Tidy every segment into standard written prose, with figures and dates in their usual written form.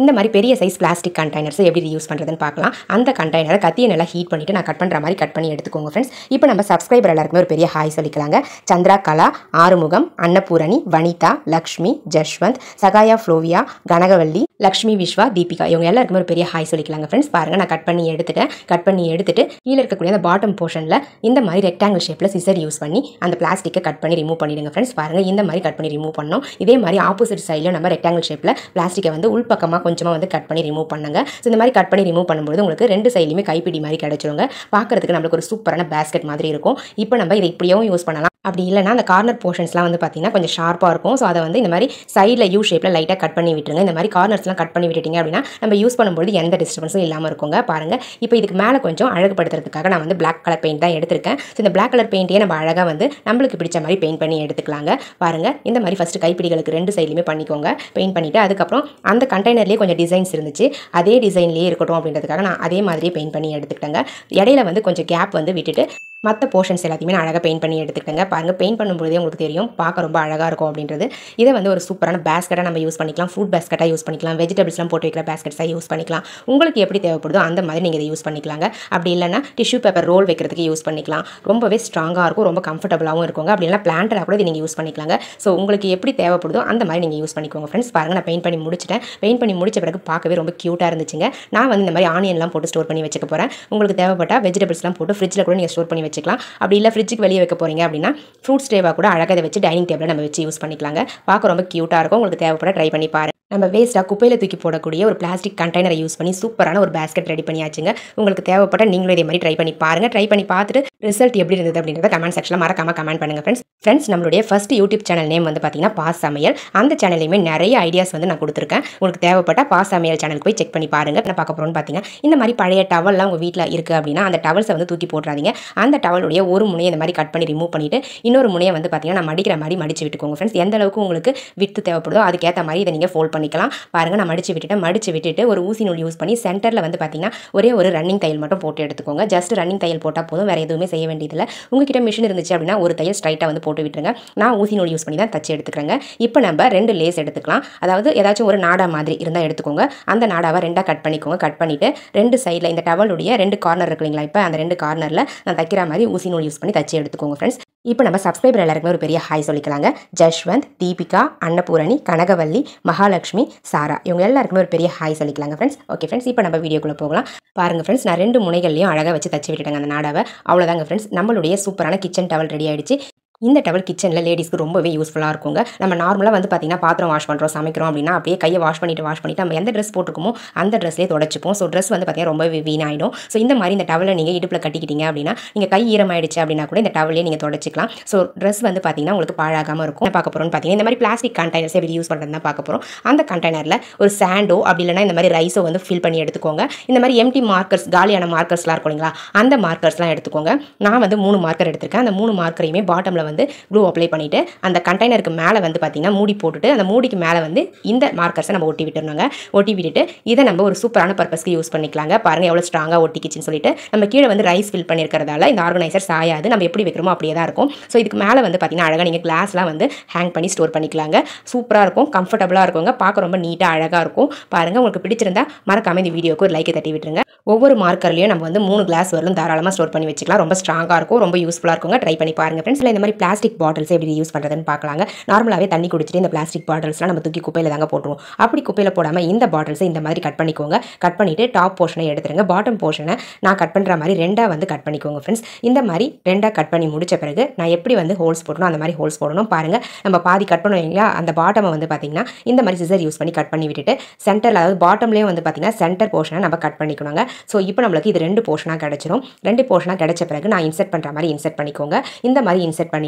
இந்த மாதிரி பெரிய சைஸ் பிளாஸ்டிக் கண்டெய்னர்ஸ் எப்படி யூஸ் பண்ணுறதுன்னு பார்க்கலாம். அந்த கண்டெய்னரை கத்தியை நல்லா ஹீட் பண்ணிவிட்டு நான் கட் பண்ணுற மாதிரி கட் பண்ணி எடுத்துக்கோங்க ஃப்ரெண்ட்ஸ். இப்போ நம்ம சப்ஸ்கிரைபர் எல்லாருக்குமே ஒரு பெரிய ஹாய் சொல்லிக்கலாங்க. சந்திரா கலா, ஆறுமுகம், அன்னபூரணி, வனிதா, லக்ஷ்மி, ஜஷ்வந்த், சகாயா, ஃப்ளோவியா, கனகவல்லி, லக்ஷ்மி, விஸ்வா, தீபிகா இவங்க எல்லாருக்குமே ஒரு பெரிய ஹாய் சொல்லிக்கலாங்க ஃப்ரெண்ட்ஸ். பாருங்கள், நான் கட் பண்ணி எடுத்துட்டு கீழே இருக்கக்கூடிய அந்த பாட்டம் போர்ஷனில் இந்த மாதிரி ரெக்டாங்கிள் ஷேப்பில் சிசர் யூஸ் பண்ணி அந்த பிளாஸ்டிக்கை கட் பண்ணி ரிமூவ் பண்ணிடுங்க ஃப்ரெண்ட்ஸ். பாருங்கள், இந்த மாதிரி கட் பண்ணி ரிமூவ் பண்ணோம். இதே மாதிரி ஆப்போசிட் சைடில் நம்ம ரெக்டாங்கிள் ஷேப்பில் பிளாஸ்டிக்கை வந்து உள்பக்கமாக கொஞ்சமாக வந்து கட் பண்ணி ரிமூவ் பண்ணுங்க. ஸோ இந்த மாதிரி கட் பண்ணி ரிமூவ் பண்ணும்போது உங்களுக்கு ரெண்டு சைட்லையுமே கைப்பிடி மாதிரி கிடைச்சிருங்க. பார்க்கறதுக்கு நம்மளுக்கு ஒரு சூப்பரான பேஸ்கெட் மாதிரி இருக்கும். இப்போ நம்ம இதை இப்படியும் யூஸ் பண்ணலாம். அப்படி இல்லைனா அந்த கார்னர் போர்ஷன்ஸ்லாம் வந்து பார்த்தீங்கன்னா கொஞ்சம் ஷார்ப்பாக இருக்கும். ஸோ அதை வந்து இந்த மாதிரி சைடில் யூ ஷேப்பில் லைட்டாக கட் பண்ணி விட்டுருங்க. இந்த மாதிரி கார்னர்ஸ்லாம் கட் பண்ணி விட்டுட்டீங்க அப்படின்னா நம்ம யூஸ் பண்ணும்போது எந்த டிஸ்டர்பன்ஸும் இல்லாமல் இருக்குங்க. பாருங்கள், இப்போ இதுக்கு மேலே கொஞ்சம் அழகுபடுத்துறதுக்காக நான் வந்து பிளாக் கலர் பெயிண்ட் தான் எடுத்திருக்கேன். ஸோ இந்த பிளாக் கலர் பெயிண்ட்டையே நம்ம அழகாக வந்து நம்மளுக்கு பிடிச்ச மாதிரி பெயிண்ட் பண்ணி எடுத்துக்கலாங்க. பாருங்கள், இந்த மாதிரி ஃபஸ்ட்டு கைப்பிடிகளுக்கு ரெண்டு சைட்லையுமே பண்ணிக்கோங்க. பெயிண்ட் பண்ணிவிட்டு அதுக்கப்புறம் அந்த கண்டெய்னர்லேயே கொஞ்சம் டிசைன்ஸ் இருந்துச்சு, அதே டிசைன்லேயே இருக்கட்டும் அப்படின்றதுக்காக நான் அதே மாதிரியே பெயிண்ட் பண்ணி எடுத்துக்கிட்டேங்க. இடையில வந்து கொஞ்சம் கேப் வந்து விட்டுட்டு மற்ற போர்ஷன்ஸ் எல்லாத்தையுமே நான் அழகாக பெயிண்ட் பண்ணி எடுத்துக்கிட்டேங்க. பாருங்கள், பெயிண்ட் பண்ணும்போதே உங்களுக்கு தெரியும் பார்க்க ரொம்ப அழகாக இருக்கும் அப்படின்றது. இதை வந்து ஒரு சூப்பரான பேஸ்கெட்டாக நம்ம யூஸ் பண்ணிக்கலாம். ஃப்ரூட் பேஸ்கெட்டாக யூஸ் பண்ணிக்கலாம். வெஜிடபிள்ஸ்லாம் போட்டு வைக்கிற பேஸ்கெட்ஸாக யூஸ் பண்ணிக்கலாம். உங்களுக்கு எப்படி தேவைப்படுதோ அந்த மாதிரி நீங்கள் இதை யூஸ் பண்ணிக்கலாங்க. அப்படி இல்லைனா டிஷ்யூ பேப்பர் ரோல் வைக்கிறதுக்கு யூஸ் பண்ணிக்கலாம். ரொம்பவே ஸ்ட்ராங்காக இருக்கும், ரொம்ப கம்ஃபர்டபுளாகவும் இருக்குங்க. அப்படி இல்லைனா பிளான்டராக கூட இதை நீங்கள் யூஸ் பண்ணிக்கலாங்க. ஸோ உங்களுக்கு எப்படி தேவைப்படுதோ அந்த மாதிரி நீங்கள் யூஸ் பண்ணிக்கோங்க ஃப்ரெண்ட்ஸ். பாருங்கள், நான் பெயிண்ட் பண்ணி முடிச்சிட்டேன். பெயிண்ட் பண்ணி முடிச்ச பிறகு பார்க்கவே ரொம்ப க்யூட்டாக இருந்துச்சுங்க. நான் வந்து இந்த மாதிரி ஆனியன்லாம் போட்டு ஸ்டோர் பண்ணி வச்சுக்க போகிறேன். உங்களுக்கு தேவைப்பட்டால் வெஜிடபிள்ஸ்லாம் போட்டு ஃப்ரிட்ஜில் கூட நீங்கள் ஸ்டோர் பண்ணி வச்சுக்கலாம். அப்படி இல்லை ஃப்ரிட்ஜுக்கு வெளியே வைக்க போகிறீங்க அப்படின்னா ஃப்ரூட்ஸ் டேவாக கூட அழகாக இதை வச்சு டைனிங் டேபிளில் நம்ம வச்சு யூஸ் பண்ணிக்கலாங்க. பார்க்க ரொம்ப க்யூட்டாக இருக்கும். உங்களுக்கு தேவைப்பட ட்ரை பண்ணி பாருங்கள். நம்ம வேஸ்ட்டாக குப்பையில் தூக்கி போடக்கூடிய ஒரு பிளாஸ்டிக் கண்டெய்னரை யூஸ் பண்ணி சூப்பரான ஒரு பேஸ்கெட் ரெடி பண்ணியாச்சுங்க. உங்களுக்கு தேவைப்பட்ட நீங்களும் இதே மாதிரி ட்ரை பண்ணி பாருங்கள். ட்ரை பண்ணி பார்த்துட்டு ரிசல்ட் எப்படி இருந்தது அப்படின்றத கமெண்ட் செக்ஷனில் மறக்காம கமெண்ட் பண்ணுங்கள் ஃப்ரெண்ட்ஸ். நம்மளுடைய ஃபர்ஸ்ட் யூடியூப் சேனல் நேம் வந்து பார்த்தீங்கன்னா பாஸ் சமையல். அந்த சேனல்லையுமே நிறைய ஐடியாஸ் வந்து நான் கொடுத்துருக்கேன். உங்களுக்கு தேவைப்பட்ட பாஸ் சமையல் சேனலுக்கு போய் செக் பண்ணி பாருங்கள். என்ன பார்க்க போகிறோம்னு பார்த்தீங்கன்னா, இந்த மாதிரி பழைய டவல்லாம் உங்கள் வீட்டில் இருக்குது அப்படின்னா அந்த டவல்ஸை வந்து தூக்கி போட்டுறாதீங்க. அந்த டவலுடைய ஒரு முனையை இந்த மாதிரி கட் பண்ணி ரிமூவ் பண்ணிவிட்டு இன்னொரு முனையை வந்து பார்த்தீங்கன்னா நான் மடிக்கிற மாதிரி மடிச்சு விட்டுக்கோங்க ஃப்ரெண்ட்ஸ். எந்த அளவுக்கு உங்களுக்கு வித்து தேவைப்படுதோ அதுக்கேற்ற மாதிரி இதை நீங்கள் ஃபோல்ட் பண்ணிக்கலாம். பாருங்கள், நான் மடிச்சு விட்டுட்டு ஒரு ஊசி நூல் யூஸ் பண்ணி சென்டரில் வந்து பார்த்தீங்கன்னா ஒரே ஒரு ரன்னிங் தையல் மட்டும் போட்டு எடுத்துக்கோங்க. ஜஸ்ட் ரன்னிங் தையல் போட்டால் போதும், வேறு எதுவுமே செய்ய வேண்டியதில்லை. உங்ககிட்ட மிஷின் இருந்துச்சு அப்படின்னா ஒரு தையல் ஸ்ட்ரைட்டாக வந்து போட்டு விட்டுருங்க. நான் ஊசி நூல் யூஸ் பண்ணி தான் தச்சு எடுத்துக்கிறேங்க. இப்போ நம்ம 2 லேஸ் எடுத்துக்கலாம். அதாவது ஏதாச்சும் ஒரு நாடா மாதிரி இருந்தால் எடுத்துக்கோங்க. அந்த நாடாவை 2ஆக கட் பண்ணிக்கோங்க. கட் பண்ணிவிட்டு 2 சைடில் இந்த டவலுடைய 2 கார்னர் இருக்குங்களா, இப்போ அந்த 2 கார்னரில் நான் தைக்கிற மாதிரி ஊசி நூல் யூஸ் பண்ணி தச்சு எடுத்துக்கோங்க ஃப்ரெண்ட்ஸ். இப்போ நம்ம சப்ஸ்கிரைபர் எல்லாருக்குமே ஒரு பெரிய ஹாய் சொல்லிக்கலாங்க. ஜஷ்வந்த், தீபிகா, அன்னபூரணி, கனகவல்லி, மகாலட்சுமி, சாரா இவங்க எல்லாருக்குமே ஒரு பெரிய ஹாய் சொல்லிக்கலாங்க ஃப்ரெண்ட்ஸ். ஓகே ஃப்ரெண்ட்ஸ், இப்போ நம்ம வீடியோக்குள்ளே போகலாம். பாருங்கள் ஃப்ரெண்ட்ஸ், நான் 2 முனைகள்லையும் அழகாக வச்சு தச்சு விட்டுட்டேங்க அந்த நாடாவை. அவ்வளோதாங்க ஃப்ரெண்ட்ஸ், நம்மளுடைய சூப்பரான கிச்சன் டவல் ரெடி ஆகிடுச்சு. இந்த டவல் கிச்சனில் லேடிஸ்க்கு ரொம்பவே யூஸ்ஃபுல்லாக இருக்குங்க. நம்ம நார்மலாக வந்து பார்த்திங்கன்னா பாத்திரம் வாஷ் பண்ணுறோம், சமைக்கிறோம் அப்படின்னா அப்படியே கையை வாஷ் பண்ணிவிட்டு நம்ம எந்த ட்ரெஸ் போட்டுருக்கோமோ அந்த ட்ரெஸ்லேயே தொடச்சிப்போம். ஸோ ட்ரெஸ் வந்து பார்த்திங்கன்னா ரொம்பவே வீணாயிடும். ஸோ இந்த மாதிரி இந்த டவலை நீங்கள் இடுப்பில் கட்டிக்கிட்டீங்க அப்படின்னா நீங்கள் கை ஈரமாயிடுச்சு அப்படின்னா கூட இந்த டவலையே நீங்கள் தொடச்சிக்கலாம். ஸோ ட்ரெஸ் வந்து பார்த்திங்கன்னா உங்களுக்கு பாழாகாமல் இருக்கும். பார்க்க போகிறோம்னு பார்த்தீங்கன்னா இந்த மாதிரி பிளாஸ்டிக் கண்டெய்னர்ஸ் எப்படி யூஸ் பண்ணுறது தான் பார்க்க போகிறோம். அந்த கண்டெய்னரில் ஒரு சாண்டோ அப்படி இல்லைனா இந்த மாதிரி ரைஸோ வந்து ஃபில் பண்ணி எடுத்துக்கோங்க. இந்த மாதிரி எம்டி மார்க்கர்ஸ், காலியான மார்க்கர்ஸ்லாம் இருக்கும் இல்லைங்களா, அந்த மார்க்கர்ஸ்லாம் எடுத்துக்கோங்க. நான் வந்து 3 மார்க்கர் எடுத்திருக்கேன். அந்த 3 மார்க்கரையுமே பாட்டமில் வந்து க்ளூ அப்ளை பண்ணிவிட்டு அந்த கண்டெய்னருக்கு மேலே வந்து பார்த்திங்கன்னா மூடி போட்டுட்டு அந்த மூடிக்கு மேலே வந்து இந்த மார்க்கர்ஸை நம்ம ஒட்டி விட்டுருந்தாங்க. ஒட்டி விட்டுட்டு இதை நம்ம ஒரு சூப்பரான பர்பஸ்க்கு யூஸ் பண்ணிக்கலாங்க. பாருங்கள் எவ்வளோ ஸ்ட்ராங்காக ஒட்டிக்கிச்சுன்னு சொல்லிட்டு. நம்ம கீழே வந்து ரைஸ் ஃபில் பண்ணியிருக்கிறதால இந்த ஆர்கனைசர் சாயாது, நம்ம எப்படி வைக்கிறோமோ அப்படியே தான் இருக்கும். ஸோ இதுக்கு மேலே வந்து பார்த்திங்கன்னா அழகாக நீங்கள் கிளாஸ்லாம் வந்து ஹேங் பண்ணி ஸ்டோர் பண்ணிக்கலாங்க. சூப்பராக இருக்கும், கம்ஃபர்டபுளாக இருக்குங்க, பார்க்க ரொம்ப நீட்டாக அழகாக இருக்கும். பாருங்கள், உங்களுக்கு பிடிச்சிருந்தா மறக்காம இந்த வீடியோக்கு ஒரு லைக்கை தட்டி விட்டுருங்க. ஒவ்வொரு மார்க்கர்லையும் நம்ம வந்து 3 கிளாஸ் வரலும் தாராளமாக ஸ்டோர் பண்ணி வச்சுக்கலாம். ரொம்ப ஸ்ட்ராங்காக இருக்கும், ரொம்ப யூஸ்ஃபுல்லாக இருக்குங்க. ட்ரை பண்ணி பாருங்கள் ஃப்ரெண்ட்ஸ். இந்த மாதிரி பிளாஸ்டிக் பாட்டில்ஸ் எப்படி யூஸ் பண்ணுறதுன்னு பார்க்கலாங்க. நார்மலாகவே தண்ணி குடிச்சிட்டு இந்த பிளாஸ்டிக் பாட்டில்ஸ்லாம் நம்ம தூக்கி குப்பையில் தாங்க போட்டுருவோம். அப்படி குப்பையில் போடாமல் இந்த பாட்டில்ஸை இந்த மாதிரி கட் பண்ணிக்கோங்க. கட் பண்ணிவிட்டு டாப் போர்ஷனை எடுத்துருங்க. பாட்டம் போர்ஷனை நான் கட் பண்ணுற மாதிரி 2ஆக வந்து கட் பண்ணிக்கோங்க ஃப்ரெண்ட்ஸ். இந்த மாதிரி 2ஆக கட் பண்ணி முடிச்ச பிறகு நான் எப்படி வந்து ஹோல்ஸ் போடணும் அந்த மாதிரி ஹோல்ஸ் போடணும். பாருங்கள், நம்ம பாதி கட் பண்ணோம் இல்லையா, அந்த பாட்டமை வந்து பார்த்திங்கன்னா இந்த மாதிரி சிசர் யூஸ் பண்ணி கட் பண்ணி விட்டுட்டு சென்டரில், அதாவது பாட்டம்லேயே வந்து பார்த்திங்கன்னா சென்டர் போர்ஷனை நம்ம கட் பண்ணிக்கணுங்க. ஸோ இப்போ நம்மளுக்கு இது 2 போர்ஷனாக கிடச்சிரும். 2 போர்ஷனாக கிடச்ச பிறகு நான் இன்செர்ட் பண்ணுற மாதிரி இன்செர்ட் பண்ணிக்கோங்க. இந்த மாதிரி இன்செர்ட் பண்ணிவிட்டு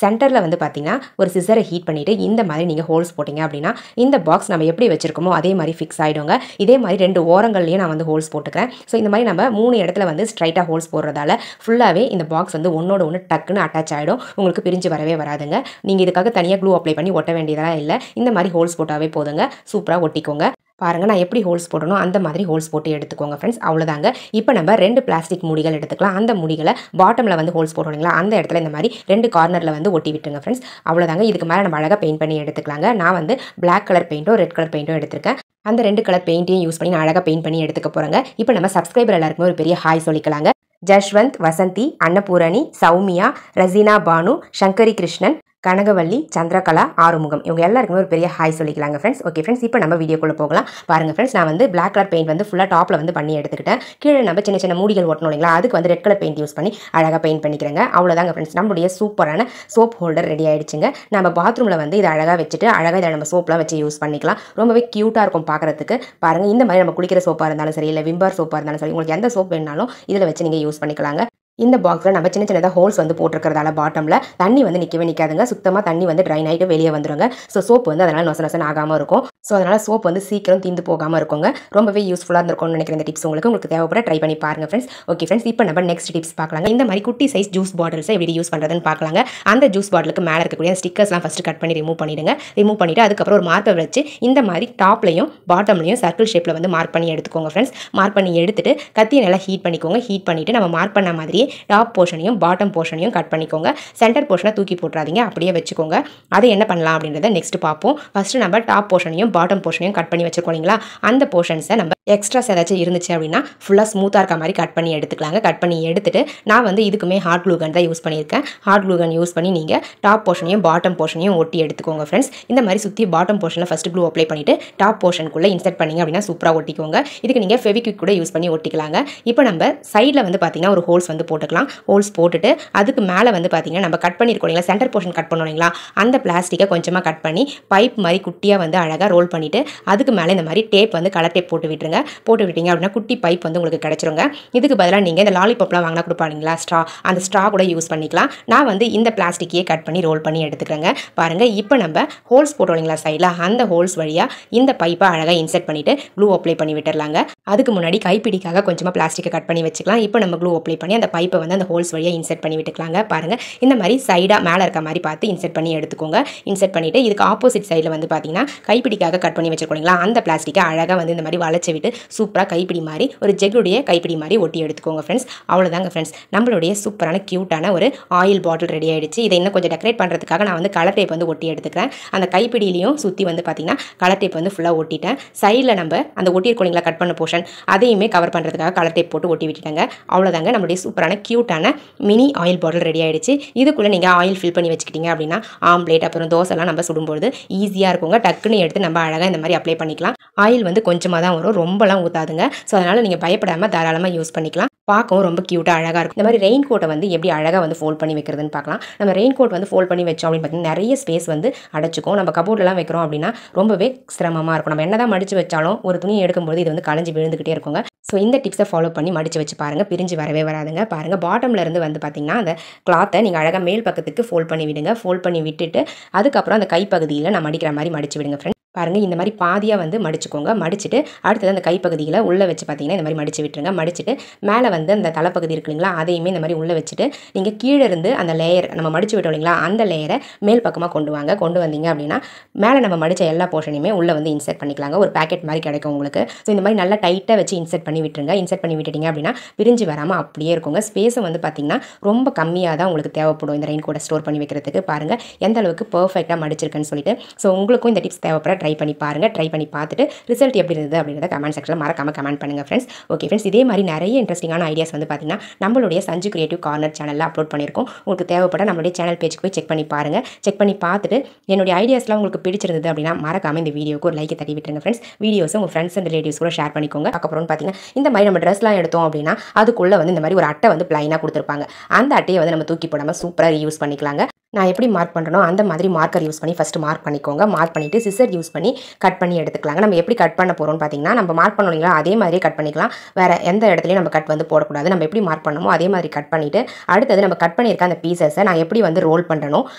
சென்டரில் வந்து பார்த்திங்கன்னா ஒரு சிசரை ஹீட் பண்ணிவிட்டு இந்த மாதிரி நீங்கள் ஹோல்ஸ் போட்டிங்க அப்படின்னா இந்த பாக்ஸ் நம்ம எப்படி வச்சுருக்கோமோ அதே மாதிரி ஃபிக்ஸ் ஆகிடுங்க. இதே மாதிரி 2 ஓரங்கள்லேயும் நான் வந்து ஹோல்ஸ் போட்டுக்கிறேன். ஸோ இந்த மாதிரி நம்ம 3 இடத்துல வந்து ஸ்ட்ரைட்டாக ஹோல்ஸ் போடுறதால ஃபுல்லாகவே இந்த பாக்ஸ் வந்து ஒன்னோட ஒன்று டக்குன்னு அட்டாச் ஆகிடும். உங்களுக்கு பிரிஞ்சு வரவே வராதுங்க. நீங்கள் இதுக்காக தனியாக க்ளூ அப்ளை பண்ணி ஒட்ட வேண்டியதெல்லாம் இல்லை. இந்த மாதிரி ஹோல்ஸ் போட்டாவே போதுங்க, சூப்பராக ஒட்டிக்கோங்க. பாருங்க நான் எப்படி ஹோல்ஸ் போடணும் அந்த மாதிரி ஹோல்ஸ் போட்டு எடுத்துக்கோங்க ஃப்ரெண்ட்ஸ். அவ்வளோதாங்க. இப்போ நம்ம 2 பிளாஸ்டிக் மூடிகள் எடுத்துக்கலாம். அந்த மூடிகளை பாட்டமில் வந்து ஹோல்ஸ் போடுறீங்களா அந்த இடத்துல இந்த மாதிரி 2 கார்னரில் வந்து ஒட்டி விட்டுருங்க ஃப்ரெண்ட்ஸ். அவ்வளோதாங்க. இதுக்கு மேலே நம்ம அழகாக பெயிண்ட் பண்ணி எடுத்துக்கலாங்க. நான் வந்து பிளாக் கலர் பெயிண்ட்டோ ரெட் கலர் பெயிண்ட்டோ எடுத்திருக்கேன். அந்த 2 கலர் பெயிண்ட்டையும் யூஸ் பண்ணி நான் அழகாக பெயிண்ட் பண்ணி எடுத்துக்க போகிறேங்க. இப்போ நம்ம சப்ஸ்கிரைபர் எல்லாருக்குமே ஒரு பெரிய ஹாய் சொல்லிக்கலாங்க. ஜஷ்வந்த், வசந்தி, அன்னபூரணி, சௌமியா, ரசீனா பானு, சங்கரி கிருஷ்ணன், கனகவள்ளி, சந்திரகலா, ஆறுமுகம் இவங்க எல்லாருக்குமே ஒரு பெரிய ஹாய் சொல்லிக்கலாங்க ஃப்ரெண்ட்ஸ். ஓகே ஃப்ரெண்ட்ஸ், இப்போ நம்ம வீடியோக்குள்ளே போகலாம். பாருங்கள் ஃப்ரெண்ட்ஸ், நான் வந்து பிளாக் கலர் பெயிண்ட் வந்து ஃபுல்லாக டாப்பில் வந்து பண்ணி எடுத்துக்கிட்டேன். கீழே நம்ம சின்ன சின்ன மூடிகள் ஒட்டணும் இல்லைங்களா, அதுக்கு வந்து ரெட் கலர் பெயிண்ட் யூஸ் பண்ணி அழகாக பெயிண்ட் பண்ணிக்கிறேங்க. அவ்வளோதாங்க ஃப்ரெண்ட்ஸ், நம்மளுடைய சூப்பரான சோப் ஹோல்டர் ரெடி ஆயிடுச்சுங்க. நம்ம பாத்ரூமில் வந்து இதை அழகாக வச்சுட்டு அழகாக இதை நம்ம சோப்லாம் வச்சு யூஸ் பண்ணிக்கலாம். ரொம்பவே க்யூட்டாக இருக்கும் பார்க்குறதுக்கு. பாருங்கள், இந்த மாதிரி நம்ம குளிக்கிற சோப்பாக இருந்தாலும் சரி, இல்லை விம்பார் சோப்பாக இருந்தாலும் சரி, உங்களுக்கு எந்த சோப் வேணாலும் இதில் வச்சு நீங்கள் யூஸ் பண்ணிக்கலாங்க. இந்த பாக்ஸில் நம்ம சின்ன சின்னதாக ஹோல்ஸ் வந்து போட்டிருக்கிறதால பாட்டமில் தண்ணி வந்து நிற்கவே நிற்காதுங்க. சுத்தமாக தண்ணி வந்து ட்ரைன் ஆகிட்டு வெளியே வந்துடுங்க. ஸோ சோப் வந்து அதனால் நொசன் ஆகாமல் இருக்கும். ஸோ அதனால் சோப் வந்து சீக்கிரம் தீந்து போகாமல் இருக்குங்க. ரொம்பவே யூஸ்ஃபுல்லாக இருந்திருக்கும்னு நினைக்கிற இந்த டிப்ஸ் உங்களுக்கு தேவைப்பட ட்ரை பண்ணி பாருங்க ஃப்ரெண்ட்ஸ். ஓகே ஃப்ரெண்ட்ஸ், இப்போ நம்ம நெக்ஸ்ட் டிப்ஸ் பார்க்கலாங்க. இந்த மாதிரி குட்டி சைஸ் ஜூஸ் பாட்டில்ஸை எப்படி யூஸ் பண்ணுறதுன்னு பார்க்கலாங்க. அந்த ஜூஸ் பாட்டிலுக்கு மேலே இருக்கக்கூடிய ஸ்டிக்கர்ஸ்லாம் ஃபஸ்ட்டு கட் பண்ணி ரிமூவ் பண்ணிவிடுங்க. ரிமூவ் பண்ணிவிட்டு அதுக்கப்புறம் ஒரு மார்க்கர் வச்சு இந்த மாதிரி டாப்லையும் பாட்டம்லையும் சர்க்கிள் ஷேப்பில் வந்து மார்க் பண்ணி எடுத்துக்கோங்க ஃப்ரெண்ட்ஸ். மார்க் பண்ணி எடுத்துட்டு கத்தியை நல்லா ஹீட் பண்ணிக்கோங்க. ஹீட் பண்ணிவிட்டு நம்ம மார்க் பண்ண மாதிரியே டாப் போர்ஷனையும் பாட்டம் போர்ஷனையும் கட் பண்ணிக்கோங்க. சென்டர் போர்ஷனை தூக்கி போட்டுறாதீங்க, அப்படியே வச்சுக்கோங்க. அதை என்ன பண்ணலாம் அப்படின்றத நெக்ஸ்ட் பார்ப்போம். ஃபஸ்ட்டு நம்ம டாப் போர்ஷனையும் பாட்டம் போர்ஷனையும் கட் பண்ணி வச்சுருக்கோம் இல்லைங்களா, அந்த போர்ஷன்ஸை நம்ம எக்ஸ்ட்ராஸ் ஏதாச்சும் இருந்துச்சு அப்படின்னா ஃபுல்லாக ஸ்மூத்தாக இருக்க மாதிரி கட் பண்ணி எடுத்துக்கலாங்க. கட் பண்ணி எடுத்துட்டு நான் வந்து இதுக்குமே ஹாட் க்ளூ கன் தான் யூஸ் பண்ணியிருக்கேன். ஹாட் க்ளூ கன் யூஸ் பண்ணி நீங்கள் டாப் போர்ஷனையும் பாட்டம் போர்ஷனையும் ஒட்டி எடுத்துக்கோங்க ஃப்ரெண்ட்ஸ். இந்த மாதிரி சுற்றி பாட்டம் போர்ஷனில் ஃபஸ்ட்டு க்ளூ அப்ளை பண்ணிவிட்டு டாப் போர்ஷனுக்குள்ளே இன்சர்ட் பண்ணிங்க அப்படின்னா சூப்பராக ஒட்டிக்கோங்க. இதுக்கு நீங்கள் ஃபெவிக்விக் கூட யூஸ் பண்ணி ஒட்டிக்கலாங்க. இப்போ நம்ம சைடில் வந்து பார்த்தீங்கன்னா ஒரு ஹோல்ஸ் வந்து போட்டுக்கலாம். ஹோல்ஸ் போட்டுட்டு அதுக்கு மேலே வந்து பார்த்தீங்கன்னா நம்ம கட் பண்ணியிருக்கோம் இல்லைங்களா, சென்டர் போர்ஷன் கட் பண்ணோம் இல்லைங்களா, அந்த பிளாஸ்டிக்கை கொஞ்சமாக கட் பண்ணி பைப் மாதிரி குட்டியாக வந்து அழகாக ரோல் பண்ணிவிட்டு அதுக்கு மேலே இந்த மாதிரி டேப் வந்து கலர் டேப் போட்டு விட்டுருங்க. போட்டு விட்டீங்க அப்படின்னா குட்டி பைப் வந்து உங்களுக்கு கிடச்சிருங்க. இதுக்கு பதிலாக நீங்கள் இந்த லாலிபாப்லாம் வாங்கினா கொடுப்பாங்களா ஸ்ட்ரா, அந்த ஸ்ட்ரா கூட யூஸ் பண்ணிக்கலாம். நான் வந்து இந்த பிளாஸ்டிக்கையே கட் பண்ணி ரோல் பண்ணி எடுத்துக்கிறேங்க. பாருங்கள், இப்போ நம்ம ஹோல்ஸ் போட்டோம் இல்லைங்களா சைடில், அந்த ஹோல்ஸ் வழியாக இந்த பைப்பை அழகாக இன்சர்ட் பண்ணிவிட்டு க்ளூ அப்ளை பண்ணி விட்டுடலாங்க. அதுக்கு முன்னாடி கைப்பிடிக்காக கொஞ்சமாக பிளாஸ்டிக்கை கட் பண்ணி வச்சுக்கலாம். இப்போ நம்ம க்ளூ அப்ளை பண்ணி அந்த பைப்பை வந்து அந்த ஹோல்ஸ் வழியாக இன்சர்ட் பண்ணி விட்டுக்கலாங்க. பாருங்கள், இந்த மாதிரி சைடாக மேலே இருக்க மாதிரி பார்த்து இன்சர்ட் பண்ணி எடுத்துக்கோங்க. இன்சர்ட் பண்ணிவிட்டு இதுக்கு ஆப்போசிட் சைடில் வந்து பார்த்தீங்கன்னா கைப்பிடிக்காக கட் பண்ணி வச்சுருக்கோங்களா, அந்த பிளாஸ்டிக்கை அழகாக வந்து இந்த மாதிரி வளைச்சி விட்டு சூப்பராக கைப்பிடி மாதிரி ஒரு ஜெக்குடைய கைப்பிடி மாதிரி ஒட்டி எடுத்துக்கோங்க ஃப்ரெண்ட்ஸ். அவ்வளோதாங்க ஃப்ரெண்ட்ஸ், நம்மளுடைய சூப்பரான க்யூட்டான ஒரு ஆயில் பாட்டில் ரெடி ஆகிடுச்சு. இதை இன்னும் கொஞ்சம் டெக்கரேட் பண்ணுறதுக்காக நான் வந்து கலர் டேப் வந்து ஒட்டி எடுத்துக்கிறேன். அந்த கைப்பிடியிலையும் சுற்றி வந்து பார்த்தீங்கன்னா கலர் டேப் வந்து ஃபுல்லாக ஒட்டிட்டேன். சைடில் நம்ம அந்த ஒட்டியிருக்கோங்களா கட் பண்ண போர்ஷன், அதையுமே கவர் பண்ணுறதுக்காக கலர் டேப் போட்டு ஒட்டி விட்டுட்டாங்க. அவ்வளோதாங்க, நம்மளுடைய சூப்பரான க்யூட்டான மினி ஆயில் பாட்டில் ரெடி ஆகிடுச்சு. இதுக்குள்ளே நீங்கள் ஆயில் ஃபில் பண்ணி வச்சுக்கிட்டீங்க அப்படின்னா ஆம்லேட் அப்புறம் தோசைலாம் நம்ம சுடும்போது ஈஸியாக இருக்குங்க. டக்குன்னு எடுத்து நம்ம அழகாக இந்த மாதிரி அப்ளை பண்ணிக்கலாம். ஆயில் வந்து கொஞ்சமாக தான் வரும், ரொம்பலாம் ஊற்றாதுங்க. ஸோ அதனால் நீங்கள் பயப்படாமல் தாராளமாக யூஸ் பண்ணிக்கலாம். பார்க்கவும் ரொம்ப க்யூட்டாக அழகாக இருக்கும். இந்த மாதிரி ரெயின் கோட்டை வந்து எப்படி அழகாக வந்து ஃபோல்ட் பண்ணி வைக்கிறதுன்னு பார்க்கலாம். நம்ம ரெயின் கோட் வந்து ஃபோல்ட் பண்ணி வச்சோம் அப்படின்னு பார்த்தீங்கன்னா நிறைய ஸ்பேஸ் வந்து அடைச்சிக்கும். நம்ம கபோர்ட்லாம் வைக்கிறோம் அப்படின்னா ரொம்பவே சிரமமாக இருக்கும். நம்ம என்ன தான் மடித்து வச்சாலும் ஒரு துணியை எடுக்கும்போது இது வந்து கலைஞ்சி விழுந்துக்கிட்டே இருக்குங்க. ஸோ இந்த டிப்ஸை ஃபாலோ பண்ணி மடித்து வச்சு பாருங்கள், பிரிஞ்சு வரவே வராதுங்க. பாருங்கள், பாட்டமில் இருந்து வந்து பார்த்தீங்கன்னா அந்த கிளாத்தை நீங்கள் அழகாக மேல் பக்கத்துக்கு ஃபோல்ட் பண்ணி விடுங்க. ஃபோல்ட் பண்ணி விட்டுட்டு அதுக்கப்புறம் அந்த கைப்பகுதியில் நான் மடிக்கிற மாதிரி மடிச்சு விடுங்க ஃப்ரெண்ட்ஸ். பாருங்கள், இந்த மாதிரி பாதியாக வந்து மடிச்சுக்கோங்க. மடிச்சுட்டு அடுத்தது அந்த கைப்பகுதியில் உள்ளே வச்சு பார்த்தீங்கன்னா இந்த மாதிரி மடிச்சு விட்டுருங்க. மடிச்சுட்டு மேலே வந்து அந்த தலைப்பகுதி இருக்கு இல்லைங்களா, அதையுமே இந்த மாதிரி உள்ளே வச்சுட்டு நீங்கள் கீழே இருந்து அந்த லேயர் நம்ம மடிச்சு விட்டோம் இல்லைங்களா, அந்த லேயரை மேல் பக்கமாக கொண்டு வாங்க. கொண்டு வந்தீங்க அப்படின்னா மேலே நம்ம மடித்த எல்லா போர்ஷனையுமே உள்ளே வந்து இன்சர்ட் பண்ணிக்கலாங்க. ஒரு பேக்கெட் மாதிரி கிடைக்கும் உங்களுக்கு. ஸோ இந்த மாதிரி நல்லா டைட்டாக வச்சு இன்சர்ட் பண்ணி விட்டுருங்க. இன்சர்ட் பண்ணி விட்டுட்டீங்க அப்படின்னா பிரிஞ்சு வராமல் அப்படியே இருக்குங்க. ஸ்பேஸும் வந்து பார்த்தீங்கன்னா ரொம்ப கம்மியாக தான் உங்களுக்கு தேவைப்படும் இந்த ரெயின் கோட்டை ஸ்டோர் பண்ணி வைக்கிறதுக்கு. பாருங்கள் எந்த அளவுக்கு பர்ஃபெக்டாக மடிச்சிருக்குன்னு சொல்லிட்டு. ஸோ உங்களுக்கும் இந்த டிப்ஸ் தேவைப்பட ட்ரை பண்ணி பாருங்கள். ட்ரை பண்ணி பார்த்துட்டு ரிசல்ட் எப்படி இருந்தது அப்படின்றத கமெண்ட் செக்ஷனில் மறக்காம கமெண்ட் பண்ணுங்கள் ஃப்ரெண்ட்ஸ். ஓகே ஃப்ரெண்ட்ஸ், இதே மாதிரி நிறைய இன்ட்ரெஸ்டிங்கான ஐடியாஸ் வந்து பார்த்தீங்கன்னா நம்மளுடைய சஞ்சு கிரியேட்டிவ் கார்னர் சேனலில் அப்லோட் பண்ணியிருக்கோம். உங்களுக்கு தேவைப்பட நம்மளுடைய சேனல் பேஜுக்கு போய் செக் பண்ணி பாருங்கள். செக் பண்ணி பார்த்துட்டு என்னுடைய ஐடியாஸ்லாம் உங்களுக்கு பிடிச்சிருந்தது அப்படின்னா மறக்காம இந்த வீடியோக்கு ஒரு லைக் தட்டி விட்டுருங்க ஃப்ரெண்ட்ஸ். வீடியோஸை உங்கள் ஃப்ரெண்ட்ஸ் அண்ட் ரிலேட்டிவ்ஸ் கூட ஷேர் பண்ணிக்கோங்க. அதுக்கப்புறம் பார்த்தீங்கன்னா இந்த மாதிரி நம்ம ட்ரெஸ்லாம் எடுத்தோம் அப்படின்னா அதுக்குள்ளே வந்து இந்த மாதிரி ஒரு அட்டை வந்து பிளைனாக கொடுத்துருப்பாங்க. அந்த அட்டையை வந்து நம்ம தூக்கி போடாமல் சூப்பராக யூஸ் பண்ணிக்கலாங்க. நான் எப்படி மார்க் பண்ணுறனோ அந்த மாதிரி மார்க்கர் யூஸ் பண்ணி ஃபஸ்ட்டு மார்க் பண்ணிக்கோங்க. மார்க் பண்ணிவிட்டு சிசர் யூஸ் பண்ணி கட் பண்ணி எடுத்துக்கலாங்க. நம்ம எப்படி கட் பண்ண போகிறோம்னு பார்த்தீங்கன்னா நம்ம மார்க் பண்ணோம் இல்லைங்களா, அதே மாதிரியே கட் பண்ணிக்கலாம். வேறு எந்த இடத்துலையும் நம்ம கட் வந்து போடக்கூடாது. நம்ம எப்படி மார்க் பண்ணமோ அதே மாதிரி கட் பண்ணிவிட்டு அடுத்தது நம்ம கட் பண்ணியிருக்க அந்த பீசஸை நான் எப்படி வந்து ரோல் பண்ணுறனோ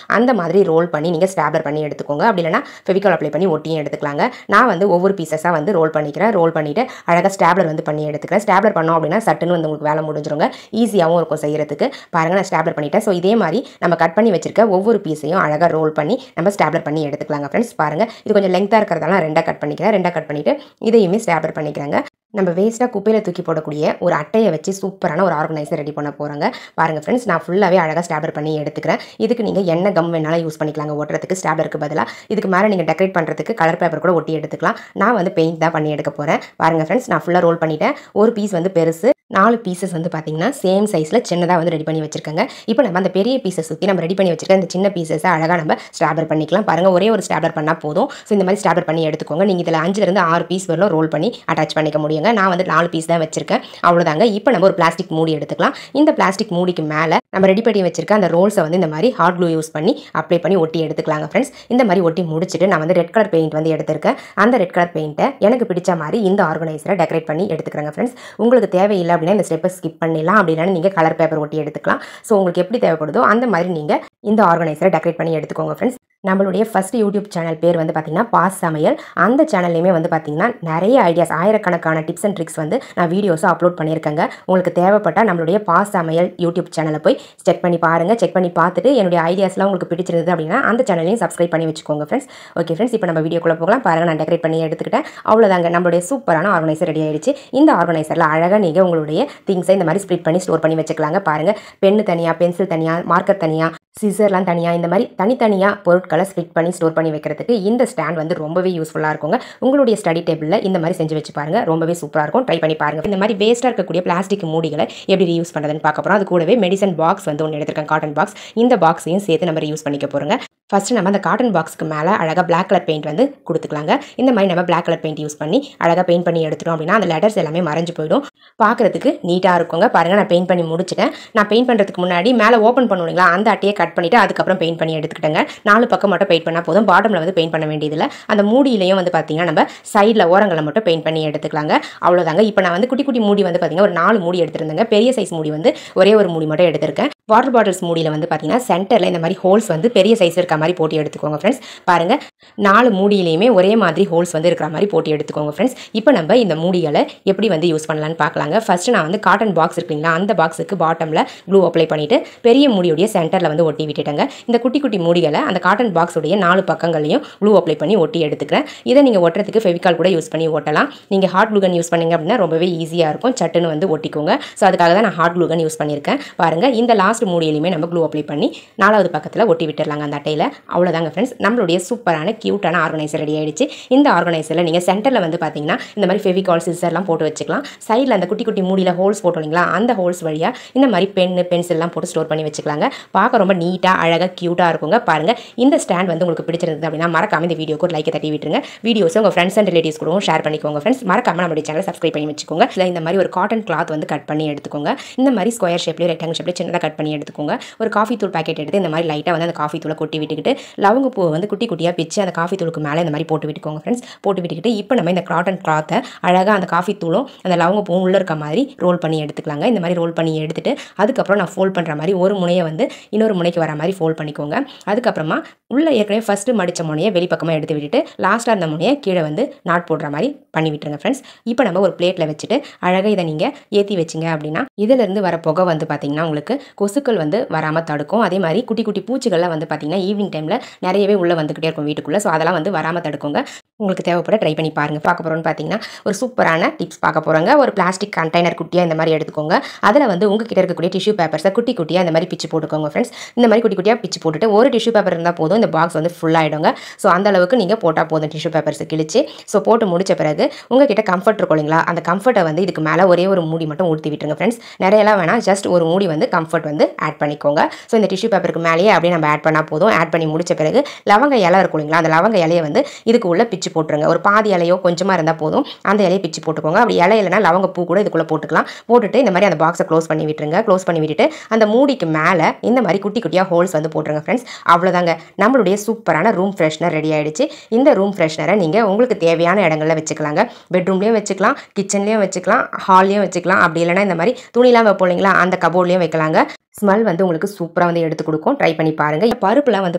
அந்த மாதிரி ரோல் பண்ணி நீங்கள் ஸ்டாப்லர் பண்ணி எடுத்துக்கோங்க. அப்படி இல்லைனா ஃபெவிகால் அப்ளை பண்ணி ஒட்டியும் எடுத்துக்கலாங்க. நான் வந்து ஒவ்வொரு பீசஸாக வந்து ரோல் பண்ணிக்கிறேன். ரோல் பண்ணிவிட்டு அழகாக ஸ்டாப்லர் வந்து பண்ணி எடுத்துக்கிறேன். ஸ்டாப்லர் பண்ணோம் அப்படின்னா சட்டுன்னு வந்து உங்களுக்கு வேலை முடிஞ்சிருங்க. ஈஸியாகவும் இருக்கும் செய்கிறதுக்கு. பாருங்கள், நான் ஸ்டாப்லர் பண்ணிட்டேன். ஸோ இதே மாதிரி நம்ம கட் பண்ணி வச்சிருக்க இருக்க ஒவ்வொரு பீஸையும் அழகாக ரோல் பண்ணி நம்ம ஸ்டாப்லர் பண்ணி எடுத்துக்கலாங்க ஃப்ரெண்ட்ஸ். பாருங்கள், இது கொஞ்சம் லெங்க்தாக இருக்கிறதால ரெண்டாக கட் பண்ணிக்கிறேன். ரெண்டாக கட் பண்ணிவிட்டு இதையுமே ஸ்டாப்லர் பண்ணிக்கிறேங்க. நம்ம வேஸ்ட்டாக குப்பையில் தூக்கி போடக்கூடிய ஒரு அட்டையை வச்சு சூப்பரான ஒரு ஆர்கனைசர் ரெடி பண்ண போகிறாங்க. பாருங்கள் ஃப்ரெண்ட்ஸ், நான் ஃபுல்லாகவே அழகாக ஸ்டாப்லர் பண்ணி எடுத்துக்கிறேன். இதுக்கு நீங்கள் என்ன கம் வேணாலும் யூஸ் பண்ணிக்கலாங்க. ஒட்டுறதுக்கு ஸ்டாப்லருக்கு பதிலாக இதுக்கு மேலே நீங்கள் டெக்கரேட் பண்ணுறதுக்கு கலர் பேப்பர் கூட ஒட்டி எடுத்துக்கலாம். நான் வந்து பெயிண்ட் தான் பண்ணி எடுக்க போகிறேன். பாருங்கள் ஃப்ரெண்ட்ஸ், நான் ஃபுல்லாக ரோல் பண்ணிவிட்டேன். ஒரு பீஸ் வந்து பெருசு, 4 பீசஸ் வந்து பார்த்தீங்கன்னா சேம் சைஸில் சின்னதாக வந்து ரெடி பண்ணி வச்சிருக்கேங்க. இப்போ நம்ம அந்த பெரிய பீஸை சுற்றி நம்ம ரெடி பண்ணி வச்சிருக்க இந்த சின்ன பீசஸை அழகாக நம்ம ஸ்டாப்லர் பண்ணிக்கலாம். பாருங்கள், ஒரே ஒரு ஸ்டாப்லர் பண்ணால் போதும். ஸோ இந்த மாதிரி ஸ்டாப்லர் பண்ணி எடுத்துக்கோங்க. நீங்கள் இதில் 5லேருந்து 6 பீஸ் வரலும் ரோல் பண்ணி அட்டாச் பண்ணிக்க முடியுங்க. நான் வந்து 4 பீஸ் தான் வச்சிருக்கேன். அவ்வளோதாங்க. இப்போ நம்ம ஒரு பிளாஸ்டிக் மூடி எடுத்துக்கலாம். இந்த பிளாஸ்டிக் மூடிக்கு மேலே நம்ம ரெடி பண்ணி வச்சிருக்க அந்த ரோல்ஸை வந்து இந்த மாதிரி ஹாட் க்ளூ யூஸ் பண்ணி அப்ளை பண்ணி ஒட்டி எடுத்துக்கலாங்க ஃப்ரெண்ட்ஸ். இந்த மாதிரி ஒட்டி முடிச்சுட்டு நான் வந்து ரெட் கலர் பெயிண்ட் வந்து எடுத்திருக்கேன். அந்த ரெட் கலர் பெயிண்ட்டை எனக்கு பிடிச்ச மாதிரி இந்த ஆர்கனைசரை டெக்கரேட் பண்ணி எடுத்துக்கிறேங்க ஃப்ரெண்ட்ஸ். உங்களுக்கு தேவையில்லை அப்படின்னா இந்த ஸ்டெப்பை ஸ்கிப் பண்ணிடலாம். அப்படின்னா நீங்கள் கலர் பேப்பர் ஒட்டி எடுத்துக்கலாம். ஸோ உங்களுக்கு எப்படி தேவைப்படுதோ அந்த மாதிரி நீங்கள் இந்த ஆர்கனைசரை டெக்கரேட் பண்ணி எடுத்துக்கோங்க ஃப்ரெண்ட்ஸ். நம்மளுடைய ஃபர்ஸ்ட் யூடியூப் சேனல் பேர் வந்து பார்த்தீங்கன்னா பாஸ் சமையல். அந்த சேனல்லையுமே வந்து பார்த்தீங்கன்னா நிறைய ஐடியாஸ், ஆயிரக்கணக்கான டிப்ஸ் அண்ட் ட்ரிக்ஸ் வந்து நான் வீடியோஸை அப்லோட் பண்ணியிருக்கேங்க. உங்களுக்கு தேவைப்பட்டால் நம்மளுடைய பாஸ் சமையல் யூடியூப் சேனலை போய் செக் பண்ணி பாருங்கள். செக் பண்ணி பார்த்துட்டு என்னுடைய ஐடியாஸ்லாம் உங்களுக்கு பிடிச்சிருந்தது அப்படின்னா அந்த சேனலையும் சப்ஸ்கிரைப் பண்ணி வச்சுக்கோங்க ஃப்ரெண்ட்ஸ். ஓகே ஃப்ரெண்ட்ஸ், இப்போ நம்ம வீடியோக்குள்ளே போகலாம். பாருங்கள், நான் டெக்கரேட் பண்ணி எடுத்துக்கிட்டேன். அவ்வளோதாங்க, நம்மளுடைய சூப்பரான ஆர்கனைசர் ரெடி ஆயிடுச்சு. இந்த ஆர்கனைசரில் அழகாக நீங்கள் உங்களுடைய திங்ஸை இந்த மாதிரி ஸ்ப்ளிட் பண்ணி ஸ்டோர் பண்ணி வச்சுக்கலாங்க. பாருங்கள், பென்னு தனியாக, பென்சில் தனியாக, மார்க்கர் தனியாக, சிசர்லாம் தனியாக, இந்த மாதிரி தனித்தனியாக பொருட்களை ஸ்ப்ளிட் பண்ணி ஸ்டோர் பண்ணி வைக்கிறதுக்கு இந்த ஸ்டாண்ட் வந்து ரொம்பவே யூஸ்ஃபுல்லாக இருக்குங்க. உங்களுடைய ஸ்டடி டேபிளில் இந்த மாதிரி செஞ்சு வச்சு பாருங்கள். ரொம்பவே சூப்பராக இருக்கும். ட்ரை பண்ணி பாருங்கள். இந்த மாதிரி வேஸ்ட்டாக இருக்கக்கூடிய பிளாஸ்டிக் மூடிகளை எப்படி ரீயூஸ் பண்ணுறதுன்னு பார்க்க போகிறோம். அது கூடவே மெடிசன் பாக்ஸ் வந்து ஒன்று எடுத்துருக்கேன், காட்டன் பாக்ஸ். இந்த பாக்ஸையும் சேர்த்து நம்ம யூஸ் பண்ணிக்க போகிறோங்க. ஃபஸ்ட்டு நம்ம அந்த காட்டன் பாக்ஸ்க்கு மேலே அழகாக பிளாக் கலர் பெயிண்ட் வந்து கொடுத்துக்கலாங்க. இந்த மாதிரி நம்ம பிளாக் கலர் பெயிண்ட் யூஸ் பண்ணி அழகாக பெயிண்ட் பண்ணி எடுத்துட்டோம் அப்படின்னா அந்த லெட்டர்ஸ் எல்லாமே மறைஞ்சு போயிடும். பார்க்குறதுக்கு நீட்டாக இருக்குங்க. பாருங்கள், நான் பெயிண்ட் பண்ணி முடிச்சிட்டேன். நான் பெயிண்ட் பண்ணுறதுக்கு முன்னாடி மேலே ஓப்பன் பண்ணுவீங்களா, அந்த அட்டையை கட் பண்ணிவிட்டு அதுக்கப்புறம் பெயிண்ட் பண்ணி எடுத்துக்கிட்டேங்க. 4 பக்கம் மட்டும் பெயிண்ட் பண்ணால் போதும். பாட்டமில் வந்து பெயிண்ட் பண்ண வேண்டியதில்லை. அந்த மூடியிலையும் வந்து பார்த்தீங்கன்னா நம்ம சைடில் ஓரங்களை மட்டும் பெயிண்ட் பண்ணி எடுத்துக்கலாங்க. அவ்வளோதாங்க. இப்போ நான் வந்து குட்டி குட்டி மூடி வந்து பார்த்தீங்கன்னா ஒரு 4 மூடி எடுத்துருந்தேங்க. பெரிய சைஸ் மூடி வந்து ஒரே ஒரு மூடி மட்டும் எடுத்திருக்கேன். வாட்டர் பாட்டில்ஸ் மூடியில் வந்து பார்த்தீங்கன்னா சென்டரில் இந்த மாதிரி ஹோல்ஸ் வந்து பெரிய சைஸ் இருக்க மாதிரி போட்டு எடுத்துக்கோங்க ஃப்ரெண்ட்ஸ். பாருங்கள், 4 மூடியிலையுமே ஒரே மாதிரி ஹோல்ஸ் வந்து இருக்கிற மாதிரி போட்டு எடுத்துக்கோங்க ஃப்ரெண்ட்ஸ். இப்போ நம்ம இந்த மூடிகளை எப்படி வந்து யூஸ் பண்ணலான்னு பார்க்கலாங்க. ஃபஸ்ட்டு நான் வந்து காட்டன் பாக்ஸ் இருக்குங்களா, அந்த பாக்ஸுக்கு பாட்டமில் க்ளூ அப்ளை பண்ணிவிட்டு பெரிய மூடியுடைய சென்டரில் வந்து ஒட்டி விட்டுட்டேங்க. இந்த குட்டி குட்டி மூடிகளை அந்த காட்டன் பாக்ஸுடைய 4 பக்கங்களையும் க்ளூ அப்ளை பண்ணி ஒட்டி எடுத்துக்கிறேன். இதை நீங்கள் ஒட்டுறதுக்கு ஃபெவிகால் கூட யூஸ் பண்ணி ஒட்டலாம். நீங்கள் ஹாட் க்ளூ கன் யூஸ் பண்ணிங்க அப்படின்னா ரொம்பவே ஈஸியாக இருக்கும், சட்டுன்னு வந்து ஒட்டிக்கோங்க. ஸோ அதுக்காக தான் நான் ஹாட் க்ளூ கன் யூஸ் பண்ணியிருக்கேன். பாருங்கள், இந்த லாஸ்ட் மூடியிலையுமே நம்ம க்ளூ அப்ளை பண்ணி 4வது பக்கத்தில் ஒட்டி விட்டுடலாங்க அந்த அட்டையில். அவ்வளோதாங்க ஃப்ரெண்ட்ஸ், நம்மளுடைய சூப்பரான கியூட்டான ஆர்கனைசர் ரெடி ஆயிடுச்சு. இந்த ஆர்கனைசரில் நீங்கள் சென்டரில் வந்து பார்த்தீங்கன்னா இந்த மாதிரி ஃபெவிகால் சிசர்லாம் போட்டு வச்சுக்கலாம். சைடில் அந்த குட்டி குட்டி மூடியில் ஹோல்ஸ் போட்டோங்களா, அந்த ஹோல்ஸ் வழியாக இந்த மாதிரி பென்னு பென்சில்லாம் போட்டு ஸ்டோர் பண்ணி வச்சுக்கலாங்க. பார்க்க ரொம்ப நீட்டாக அழகாக க்யூட்டாக இருக்குங்க. பாருங்கள், இந்த ஸ்டாண்ட் வந்து உங்களுக்கு பிடிச்சிருந்தது அப்படின்னா மறக்காம இந்த வீடியோக்கு ஒரு லைக்கை தட்டி விட்டுருங்க. வீடியோஸ் உங்கள் ஃப்ரெண்ட்ஸ் அண்ட் ரிலேட்டிவ்ஸ் கூடவும் ஷேர் பண்ணிக்கோங்க ஃப்ரெண்ட்ஸ். மறக்காம நம்மளுடைய சேனலை சப்ஸ்கிரைப் பண்ணி வச்சுக்கோங்க. இல்லை இந்த மாதிரி ஒரு காட்டன் கிளாத் வந்து கட் பண்ணி எடுத்துக்கோங்க. இந்த மாதிரி ஸ்கொயர் ஷேப்லேயே ரெக்டாங்கிள் ஷேப்லேயே சின்னதாக கட் பண்ணி எடுத்துக்கோங்க. ஒரு காஃபி தூள் பாக்கெட் எடுத்து இந்த மாதிரி லைட்டாக வந்து அந்த காஃபி தூளை கொட்டி விட்டுக்கிட்டு லவங்க பூ வந்து குட்டி குட்டியாக பிச்சு அந்த காஃபி தூளுக்கு மேலே இந்த மாதிரி போட்டு விட்டுக்கோங்க ஃப்ரெண்ட்ஸ். போட்டு விட்டுக்கிட்டு இப்போ நம்ம இந்த காட்டன் கிளாத்தை அழகாக அந்த காஃபி தூளும் அந்த லவங்க பூவும் உள்ளே இருக்க மாதிரி ரோல் பண்ணி எடுத்துக்கலாங்க. இந்த மாதிரி ரோல் பண்ணி எடுத்துட்டு அதுக்கப்புறம் நான் ஃபோல்ட் பண்ணுற மாதிரி ஒரு முனையை வந்து இன்னொரு முனைக்கு வர மாதிரி ஃபோல்ட் பண்ணிக்கோங்க. அதுக்கப்புறமா உள்ளே ஏற்கனவே ஃபஸ்ட்டு மடித்த முனையை வெளிப்பக்கமாக எடுத்து விட்டுட்டு லாஸ்ட்டாக அந்த முனையை கீழே வந்து நாட் போடுற மாதிரி பண்ணி விட்டுருங்க ஃப்ரெண்ட்ஸ். இப்போ நம்ம ஒரு பிளேட்டில் வச்சுட்டு அழகாக இதை நீங்கள் ஏற்றி வச்சிங்க அப்படின்னா இதிலிருந்து வர புகை வந்து பார்த்தீங்கன்னா உங்களுக்கு கொசுக்கள் வந்து வராமல் தடுக்கும். அதே மாதிரி குட்டி குட்டி பூச்சிகள்லாம் வந்து பார்த்தீங்கன்னா ஈவினிங் டைமில் நிறையவே உள்ளே வந்துக்கிட்டே இருக்கும் வீட்டுக்குள்ளே. ஸோ அதெல்லாம் வந்து வராமல் தடுக்குங்க. உங்களுக்கு தேவைப்பட ட்ரை பண்ணி பாருங்கள். பார்க்க போகிறோன்னு பார்த்தீங்கன்னா ஒரு சூப்பரான டிப்ஸ் பார்க்க போகிறாங்க. ஒரு பிளாஸ்டிக் கண்டெய்னர் குட்டியாக இந்த மாதிரி எடுத்துக்கோங்க. அதில் வந்து உங்ககிட்ட இருக்கக்கூடிய டிஷ்யூ பேப்பர்ஸை குட்டி குட்டியாக இந்த மாதிரி பிச்சு போட்டுக்கோங்க ஃப்ரெண்ட்ஸ். இந்த மாதிரி குட்டி குட்டியாக பிச்சு போட்டுட்டு ஒரு டிஷ்யூ பேப்பர் இருந்தால் போதும், இந்த பாக்ஸ் வந்து ஃபுல்லாகிடுங்க. ஸோ அந்த அளவுக்கு நீங்கள் போட்டால் போதும் டிஷ்யூ பேப்பர்ஸை கிழிச்சு. ஸோ போட்டு முடிச்ச பிறகு உங்ககிட்ட கம்ஃபர்ட் இருக்கும் இல்லைங்களா, அந்த கம்ஃபர்ட்டை வந்து இதுக்கு மேலே ஒரே ஒரு மூடி மட்டும் ஊற்றி விட்டுருங்க ஃப்ரெண்ட்ஸ். நிறையெல்லாம் வேணாம், ஜஸ்ட் ஒரு மூடி வந்து கம்ஃபர்ட் வந்து ஆட் பண்ணிக்கோங்க. ஸோ இந்த டிஷ்யூ பேப்பருக்கு மேலேயே அப்படியே நம்ம ஆட் பண்ணால் போதும். ஆட் பண்ணி முடிச்ச பிறகு லவங்க இலை இருக்கும் இல்லைங்களா, அந்த லவங்க இலையை வந்து இதுக்கு உள்ள பிச்சு போட்டுருங்க. ஒரு பாதி இலையோ கொஞ்சமாக இருந்தால் போதும், அந்த இலையை பிச்சு போட்டுக்கோங்க. அப்படி இலை இல்லைனா லவங்க பூ கூட இதுக்குள்ளே போட்டுக்கலாம். போட்டுட்டு இந்த மாதிரி அந்த பாக்ஸை க்ளோஸ் பண்ணி விட்டுருங்க. க்ளோஸ் பண்ணி விட்டுட்டு அந்த மூடிக்கு மேலே இந்த மாதிரி குட்டி குட்டியாக ஹோல்ஸ் வந்து போட்டுருங்க ஃப்ரெண்ட்ஸ். அவ்வளோதாங்க, நம்மளுடைய சூப்பரான ரூம் ஃப்ரெஷ்னர் ரெடி ஆகிடுச்சு. இந்த ரூம் ஃப்ரெஷ்னரை நீங்கள் உங்களுக்கு தேவையான இடங்களில் வச்சுக்கலாங்க. பெட்ரூம்லேயும் வச்சுக்கலாம், கிச்சன்லேயும் வச்சுக்கலாம், ஹால்லையும் வச்சுக்கலாம். அப்படி இல்லைனா இந்த மாதிரி துணிலாம் வைப்போம் இல்லைங்களா, அந்த கபோர்ட்லேயும் வைக்கலாங்க. ஸ்மெல் வந்து உங்களுக்கு சூப்பராக வந்து எடுத்து கொடுக்கும். ட்ரை பண்ணி பாருங்கள். பருப்புலாம் வந்து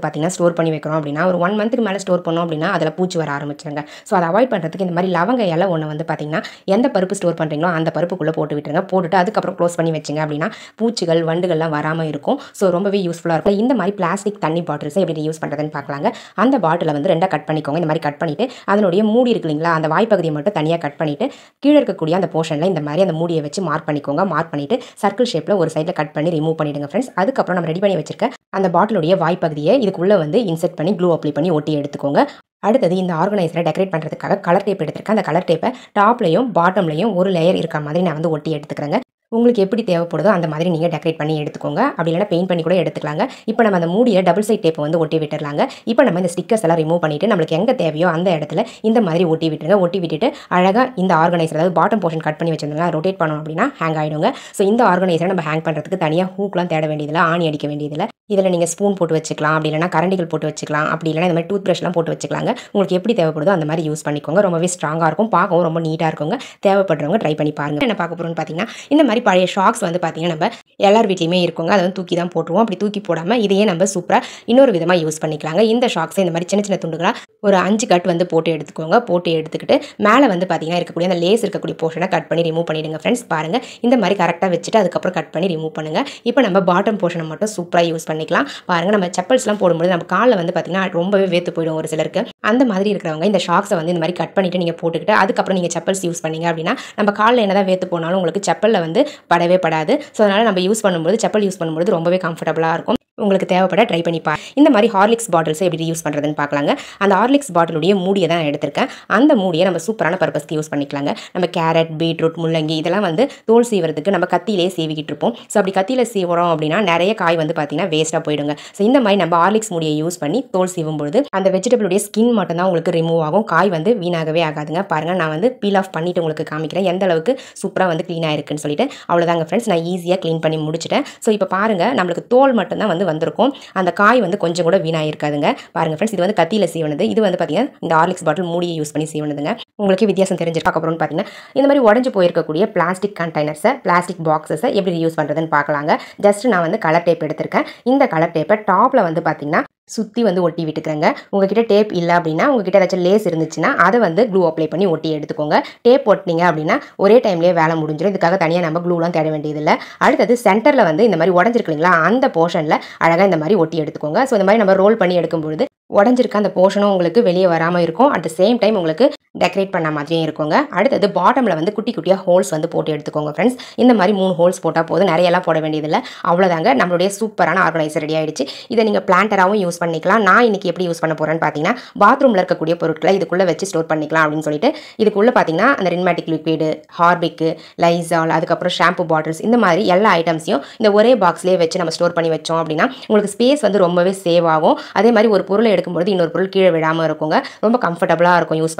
பார்த்தீங்கன்னா ஸ்டோர் பண்ணி வைக்கிறோம் அப்படின்னா ஒரு 1 மந்த்துக்கு மேலே ஸ்டோர் பண்ணோம் அப்படின்னா அதில் பூச்சி வர ஆரம்பிச்சிருங்க. ஸோ அதை அவாய்ட் பண்ணுறதுக்கு இந்த மாதிரி லவங்க இலை ஒன்று வந்து பார்த்தீங்கன்னா எந்த பருப்பு ஸ்டோர் பண்ணுறீங்களோ அந்த பருப்புக்குள்ளே போட்டு விட்டுருங்க. போட்டுட்டு அதுக்கப்புறம் க்ளோஸ் பண்ணி வச்சிங்க அப்படின்னா பூச்சிகள் வண்டுகள்லாம் வராமல் இருக்கும். ஸோ ரொம்பவே யூஸ்ஃபுல்லாக இருக்கும். இந்த மாதிரி பிளாஸ்டிக் தண்ணி பாட்டில்ஸை எப்படி யூஸ் பண்ணுறதுன்னு பார்க்கலாங்க. அந்த பாட்டிலை வந்து 2 கட் பண்ணிக்கோங்க. இந்த மாதிரி கட் பண்ணிவிட்டு அதனுடைய மூடி இருக்கு இல்லைங்களா, அந்த வாய்ப்பகுதியை மட்டும் தனியாக கட் பண்ணிவிட்டு கீழே இருக்கக்கூடிய அந்த போர்ஷனில் இந்த மாதிரி அந்த மூடியை வச்சு மார்க் பண்ணிக்கோங்க. மார்க் பண்ணிவிட்டு சர்க்கிள் ஷேப்பில் ஒரு சைடில் கட் பண்ணி ரிமூவ் பண்ணிவிடுங்க ஃப்ரெண்ட்ஸ். அதுக்கப்புறம் நம்ம ரெடி பண்ணி வச்சிருக்க அந்த பாட்டிலுடைய வாய்ப்பகுதியை இதுக்குள்ளே வந்து இன்செர்ட் பண்ணி க்ளூ அப்ளை பண்ணி ஒட்டி எடுத்துக்கோங்க. அடுத்தது இந்த ஆர்கனைசரை டெக்கரேட் பண்ணுறதுக்காக கலர் டேப் எடுத்துருக்கேன். அந்த கலர் டேப்பை டாப்லையும் பாட்டம்லையும் ஒரு லேயர் இருக்கிற மாதிரி நான் வந்து ஒட்டி எடுத்துக்கிறேங்க. உங்களுக்கு எப்படி தேவைப்படுதோ அந்த மாதிரி நீங்கள் டெக்கரேட் பண்ணி எடுத்துக்கோங்க. அப்படி இல்லைனா பெயிண்ட் பண்ணி கூட எடுத்துக்கலாங்க. இப்போ நம்ம அந்த மூடியை டபுள் சைட் டேப்பை வந்து ஒட்டி விட்டுறலாங்க. இப்போ நம்ம இந்த ஸ்டிக்கர்ஸ் எல்லாம் ரிமூவ் பண்ணிவிட்டு நம்மளுக்கு எங்கே தேவையோ அந்த இடத்துல இந்த மாதிரி ஒட்டி விட்டுருங்க. ஒட்டி விட்டுட்டு அழகாக இந்த ஆர்கனைசர், அதாவது பாட்டம் போர்ஷன் கட் பண்ணி வச்சிருந்தோம்னா ரொட்டேட் பண்ணோம் அப்படின்னா ஹேங் ஆகிடுங்க. ஸோ இந்த ஆர்கனைசரை நம்ம ஹேங் பண்ணுறதுக்கு தனியாக ஹூக்லாம் தேட வேண்டியதில்லை, ஆணி அடிக்க வேண்டியதில்லை. இதில் நீங்கள் ஸ்பூன் போட்டு வச்சுக்கலாம், அப்படி இல்லைனா கரண்டிகள் போட்டு வச்சுக்கலாம், அப்படி இல்லைனா இந்த மாதிரி டூத் ப்ரஷ்லாம் போட்டு வச்சுக்கலாங்க. உங்களுக்கு எப்படி தேவைப்படுதோ அந்த மாதிரி யூஸ் பண்ணிக்கோங்க. ரொம்பவே ஸ்ட்ராங்காக இருக்கும், பார்க்கவும் ரொம்ப நீட்டாக இருக்குங்க. தேவைப்படுறவங்க ட்ரை பண்ணி பாருங்கள். என்ன பார்க்க போகிறோம்னு பார்த்தீங்கன்னா இந்த மாதிரி பழைய ஷாக்ஸ் வந்து பார்த்தீங்கன்னா நம்ம எல்லார் வீட்லையுமே இருக்குங்க. அதை வந்து தூக்கி தான் போட்டுருவோம். அப்படி தூக்கி போடாமல் இதையே நம்ம சூப்பராக இன்னொரு விதமாக யூஸ் பண்ணிக்கலாங்க. இந்த ஷாக்ஸை இந்த மாதிரி சின்ன சின்ன துண்டுகளாக ஒரு 5 கட் வந்து போட்டு எடுத்துக்கோங்க. போட்டு எடுத்துக்கிட்டு மேலே வந்து பார்த்தீங்கன்னா இருக்கக்கூடிய அந்த லேஸ் இருக்கக்கூடிய போர்ஷனை கட் பண்ணி ரிமூவ் பண்ணிவிடுங்க ஃப்ரெண்ட்ஸ். பாருங்கள், இந்த மாதிரி கரெக்டாக வச்சுட்டு அதுக்கப்புறம் கட் பண்ணி ரிமூவ் பண்ணுங்கள். இப்போ நம்ம பாட்டம் போர்ஷனை மட்டும் சூப்பராக யூஸ் பண்ணிக்கலாம். பாருங்கள், நம்ம செப்பல்ஸ்லாம் போடும்போது நம்ம காலில் வந்து பார்த்தீங்கன்னா ரொம்பவே வேர்த்து போயிடும் ஒரு சிலருக்கு. அந்த மாதிரி இருக்கிறவங்க இந்த ஷாக்ஸை வந்து இந்த மாதிரி கட் பண்ணிவிட்டு நீங்கள் போட்டுக்கிட்டு அதுக்கப்புறம் நீங்கள் செப்பல்ஸ் யூஸ் பண்ணீங்க அப்படின்னா நம்ம காலில் என்னதான் வேர்த்து போனாலும் உங்களுக்கு செப்பலில் வந்து படவே படாது. ஸோ அதனால் நம்ம யூஸ் பண்ணும்போது செப்பல் யூஸ் பண்ணும்போது ரொம்பவே கம்ஃபர்டபுளாக இருக்கும். உங்களுக்கு தேவைப்பட ட்ரை பண்ணி இந்த மாதிரி ஹார்லிக்ஸ் பாட்டில்ஸை எப்படி யூஸ் பண்ணுறதுன்னு பார்க்கலாங்க. அந்த ஹார்லிக்ஸ் பாட்டிலுடைய மூடியை தான் எடுத்திருக்கேன். அந்த மூடியை நம்ம சூப்பரான பர்பஸ்க்கு யூஸ் பண்ணிக்கலாங்க. நம்ம கேரட், பீட்ரூட், முள்ளங்கி இதெல்லாம் வந்து தோல் சீவறதுக்கு நம்ம கத்தியிலே சீவிக்கிட்டு இருப்போம். ஸோ அப்படி கத்தியில் சீவுறோம் அப்படின்னா நிறைய காய் வந்து பார்த்தீங்கன்னா வேஸ்ட்டாக போயிடுங்க. ஸோ இந்த மாதிரி நம்ம ஹார்லிக்ஸ் மூடியை யூஸ் பண்ணி தோல் சீவும்பொழுது அந்த வெஜிடபிளுடைய ஸ்கின் மட்டும் தான் உங்களுக்கு ரிமூவ் ஆகும். காய் வந்து வீணாகவே ஆகாதுங்க. பாருங்கள், நான் வந்து பீல் ஆஃப் பண்ணிவிட்டு உங்களுக்கு காமிக்கிறேன் எந்த அளவுக்கு சூப்பராக வந்து க்ளீனாக இருக்குன்னு சொல்லிட்டு. அவ்வளோதாங்க ஃப்ரெண்ட்ஸ், நான் ஈஸியாக க்ளீன் பண்ணி முடிச்சிட்டேன். ஸோ இப்போ பாருங்கள், நம்மளுக்கு தோல் மட்டும்தான் வந்து வந்திருக்கும். அந்த காய் வந்து கொஞ்சம் கூட வீணாயிருக்காதுங்க. பாருங்க ஃப்ரெண்ட்ஸ், இது வந்து கத்தியில் சீவனது. இது வந்து பார்த்தீங்கன்னா இந்த ஹார்லிக்ஸ் பாட்டில் மூடியை யூஸ் பண்ணி சீவனதுங்க. உங்களுக்கு வித்தியாசம் தெரிஞ்சிருக்கா? அப்புறம் பார்த்தீங்கன்னா இந்த மாதிரி உடஞ்சு போயிருக்கக்கூடிய பிளாஸ்டிக் கண்டெய்னர்ஸை, பிளாஸ்டிக் பாக்ஸஸை எப்படி யூஸ் பண்ணுறதுன்னு பார்க்கலாங்க. ஜஸ்ட் நான் வந்து கலர் டேப் எடுத்திருக்கேன். இந்த கலர் டேப்பை டாப்பில் வந்து பார்த்தீங்கன்னா சுற்றி வந்து ஒட்டி விட்டுக்கிறேங்க. உங்ககிட்ட டேப் இல்லை அப்படின்னா உங்ககிட்ட ஏதாச்சும் லேஸ் இருந்துச்சுன்னா அதை வந்து க்ளூ அப்ளை பண்ணி ஒட்டி எடுத்துக்கோங்க. டேப் ஒட்டினீங்க அப்படின்னா ஒரே டைம்லேயே வேலை முடிஞ்சிடும். இதுக்காக தனியாக நம்ம க்ளூலாம் தேட வேண்டியதில்லை. அடுத்தது சென்டரில் வந்து இந்த மாதிரி உடஞ்சிருக்குங்களா, அந்த போர்ஷனில் அழகாக இந்த மாதிரி ஒட்டி எடுத்துக்கோங்க. ஸோ இந்த மாதிரி நம்ம ரோல் பண்ணி எடுக்கும்பொழுது உடஞ்சிருக்க அந்த போர்ஷனும் உங்களுக்கு வெளியே வராமல் இருக்கும். அட் த சேம் டைம் உங்களுக்கு டெக்கரேட் பண்ண மாதிரியும் இருக்குங்க. அடுத்தது பாட்டமில் வந்து குட்டி குட்டியாக ஹோல்ஸ் வந்து போட்டு எடுத்துக்கோங்க ஃப்ரெண்ட்ஸ். இந்த மாதிரி 3 ஹோல்ஸ் போட்டால் போதும், நிறையெல்லாம் போட வேண்டியதில்லை. அவ்வளோதாங்க, நம்மளுடைய சூப்பரான ஆர்கனைசர் ரெடி ஆகிடுச்சு. இதை நீங்கள் பிளான்டராகவும் யூஸ் பண்ணிக்கலாம். நான் இன்றைக்கி எப்படி யூஸ் பண்ண போகிறேன்னு பார்த்தீங்கன்னா பாத்ரூமில் இருக்கக்கூடிய பொருட்களை இதுக்குள்ளே வச்சு ஸ்டோர் பண்ணிக்கலாம் அப்படின்னு சொல்லிட்டு இதுக்குள்ளே பார்த்தீங்கன்னா அந்த ரின்மேட்டிக் லிக்விடு, ஹார்பிக்கு, லைசால், அதுக்கப்புறம் ஷாம்பு பாட்டில்ஸ், இந்த மாதிரி எல்லா ஐட்டம்ஸையும் இந்த ஒரே பாக்ஸ்லேயே வச்சு நம்ம ஸ்டோர் பண்ணி வச்சோம் அப்படின்னா உங்களுக்கு ஸ்பேஸ் வந்து ரொம்பவே சேவ் ஆகும். அதே மாதிரி ஒரு பொருளை எடுக்கும்போது இன்னொரு பொருள் கீழே விடாமல் இருக்குங்க. ரொம்ப கம்ஃபர்டபுளாக இருக்கும் யூஸ்